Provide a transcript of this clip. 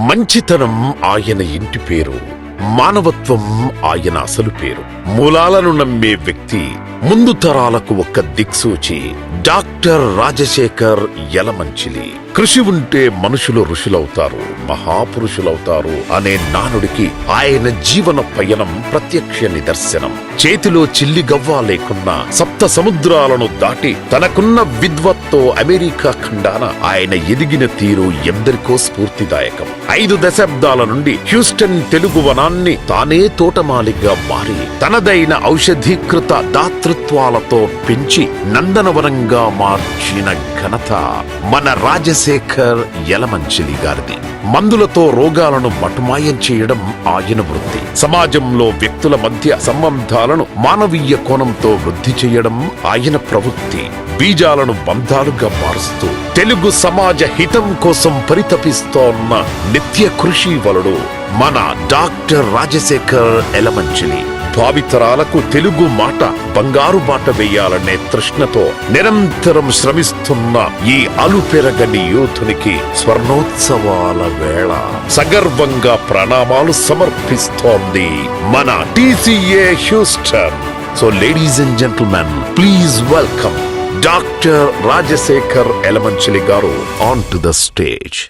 మంచితనం ఆయన ఇంటి పేరు, మానవత్వం ఆయన అసలు పేరు. మూలాలను నమ్మే వ్యక్తి, ముందు తరాలకు ఒక్క దిక్సూచి. డాక్టర్ రాజశేఖర్ యలమంచిలి. కృషి ఉంటే మనుషులు ఋషులవుతారు, మహాపురుషులవుతారు అనే నానుడికి ఆయన జీవన పయనం ప్రత్యక్ష నిదర్శనం. చేతిలో చిల్లి గవ్వ లేకున్నా సప్త సముద్రాలను దాటి తనకున్న విద్వత్తో అమెరికా ఖండాన ఆయన ఎదిగిన తీరు ఎందరికో స్ఫూర్తిదాయకం. 5 దశాబ్దాల నుండి హ్యూస్టన్ తెలుగు వనాన్ని తానే తోటమాలిగా మారి తనదైన ఔషధీకృత దాతృత్వాలతో పెంచి నందనవనంగా మార్చిన ఘనత మన రాజశేఖర్ యలమంచిలి గారిది. మందులతో రోగాలను మటుమాయం చేయడం ఆయన వృత్తి. సమాజంలో వ్యక్తుల మధ్య సంబంధాలను మానవీయ కోణంతో వృద్ధి చేయడం ఆయన ప్రవృత్తి. బీజాలను బంధాలుగా మారుస్తూ తెలుగు సమాజ హితం కోసం పరితపిస్తోన్న నిత్య కృషి వలుడు మన డాక్టర్ రాజశేఖర్ యలమంచిలి. భావితరాలకు తెలుగు మాట బంగారు బాట వేయాలనే తృష్ణతో నిరంతరం శ్రమిస్తున్న ఈ అలుపెరగని యోధునికి స్వర్ణోత్సవాల వేళ సగర్వంగా ప్రణామాలు సమర్పిస్తోంది మన TCA Houston. So ladies and gentlemen, please welcome doctor Rajasekhar Yalamanchili గారు ఆన్ టు ద స్టేజ్.